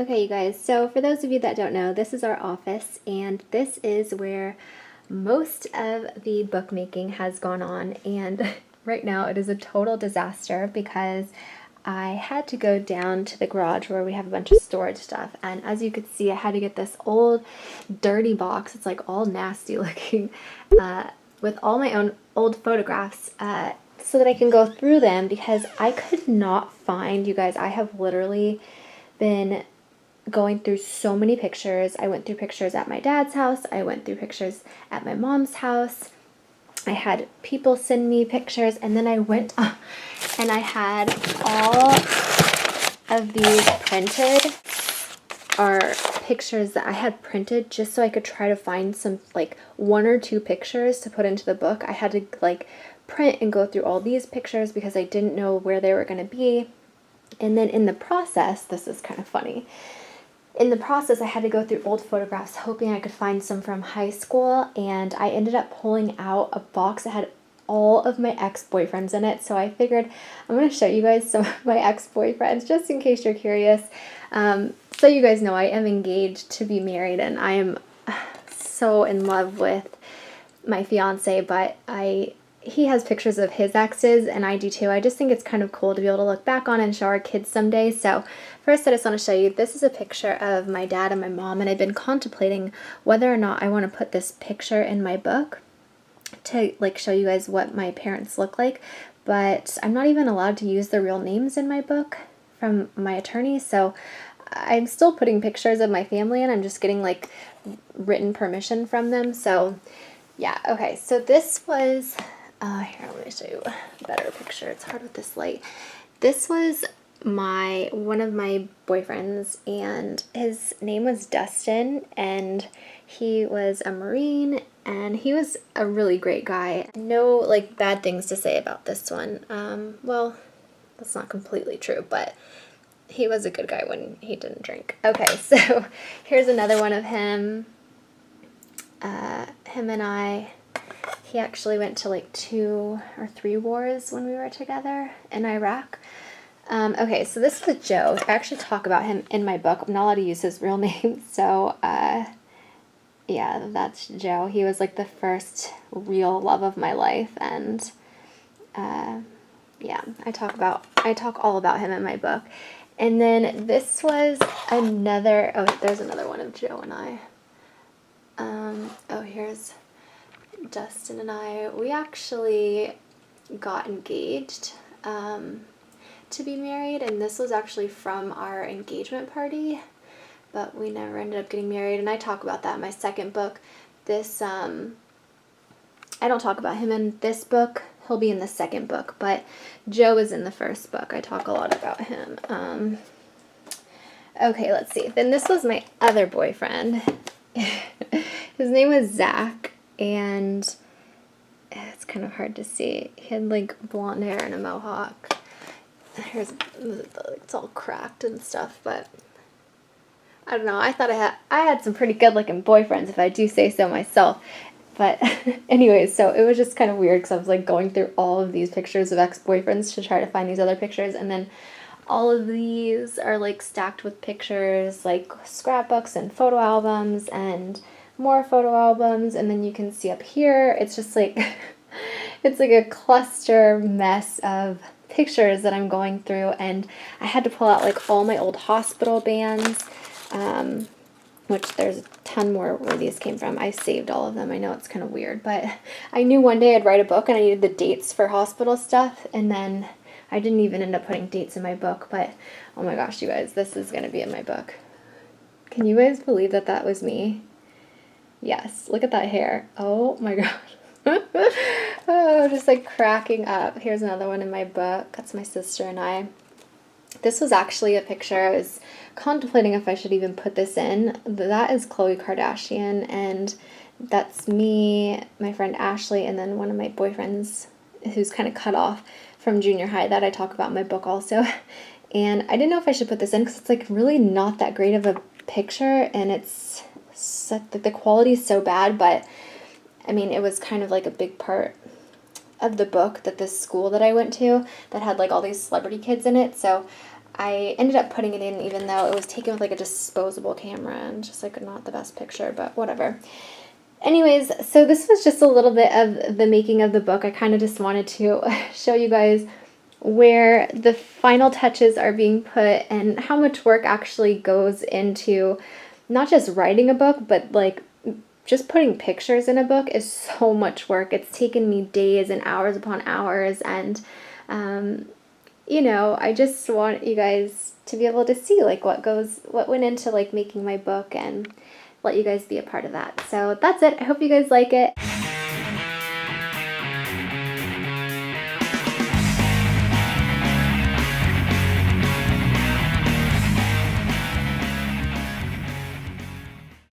Okay, you guys, so for those of you that don't know, this is our office, and this is where most of the bookmaking has gone on, and right now it is a total disaster because I had to go down to the garage where we have a bunch of storage stuff, and as you could see, I had to get this old dirty box. It's like all nasty looking, with all my own old photographs, so that I can go through them because I could not find, you guys, I have literally been going through so many pictures. I went through pictures at my dad's house. I went through pictures at my mom's house. I had people send me pictures, and then I went and I had all of these printed, are pictures that I had printed just so I could try to find some, like, one or two pictures to put into the book. I had to like print and go through all these pictures because I didn't know where they were going to be. And then in the process, this is kind of funny. In the process, I had to go through old photographs hoping I could find some from high school, and I ended up pulling out a box that had all of my ex-boyfriends in it. So I figured I'm going to show you guys some of my ex-boyfriends just in case you're curious. So you guys know I am engaged to be married, and I am so in love with my fiance, but he has pictures of his exes, and I do too. I just think it's kind of cool to be able to look back on and show our kids someday. So first I just want to show you, this is a picture of my dad and my mom, and I've been contemplating whether or not I want to put this picture in my book to like show you guys what my parents look like, but I'm not even allowed to use the real names in my book from my attorney, so I'm still putting pictures of my family in. I'm just getting like written permission from them. So yeah, okay, so this was here, let me show you a better picture. It's hard with this light. This was one of my boyfriends, and his name was Dustin, and he was a Marine, and he was a really great guy. No like bad things to say about this one. Well, that's not completely true, but he was a good guy when he didn't drink. Okay, so here's another one of him. Him and I. He actually went to like 2 or 3 wars when we were together in Iraq. Okay, so this was Joe. I actually talk about him in my book. I'm not allowed to use his real name, so yeah, that's Joe. He was like the first real love of my life, and yeah, I talk all about him in my book. And then this was another, oh, there's another one of Joe and I. Oh, here's Dustin and I. We actually got engaged to be married, and this was actually from our engagement party, but we never ended up getting married, and I talk about that in my second book. This, I don't talk about him in this book. He'll be in the second book, but Joe is in the first book. I talk a lot about him. Okay, let's see. Then this was my other boyfriend. His name was Zach, and it's kind of hard to see. He had like blonde hair and a mohawk. Here's, it's all cracked and stuff, but I don't know. I thought I had some pretty good looking boyfriends, if I do say so myself. But anyways, so it was just kind of weird because I was like going through all of these pictures of ex-boyfriends to try to find these other pictures, and then all of these are like stacked with pictures, like scrapbooks and photo albums and more photo albums. And then you can see up here, it's just like it's like a cluster mess of pictures that I'm going through, and I had to pull out like all my old hospital bands, which there's a ton more where these came from. I saved all of them. I know it's kind of weird, but I knew one day I'd write a book and I needed the dates for hospital stuff, and then I didn't even end up putting dates in my book, but oh my gosh, you guys, this is going to be in my book. Can you guys believe that that was me? Yes, look at that hair. Oh my gosh. Oh, just like cracking up. Here's another one in my book. That's my sister and I. This was actually a picture. I was contemplating if I should even put this in. That is Khloe Kardashian, and that's me, my friend Ashley, and then one of my boyfriends who's kind of cut off from junior high that I talk about in my book also. And I didn't know if I should put this in because it's like really not that great of a picture, and it's the quality is so bad, but I mean, it was kind of like a big part of the book, that this school that I went to that had like all these celebrity kids in it, so I ended up putting it in even though it was taken with like a disposable camera and just like not the best picture, but whatever. Anyways, so this was just a little bit of the making of the book. I kind of just wanted to show you guys where the final touches are being put and how much work actually goes into not just writing a book, but like just putting pictures in a book is so much work. It's taken me days and hours upon hours, and you know, I just want you guys to be able to see like what went into like making my book and let you guys be a part of that. So that's it. I hope you guys like it.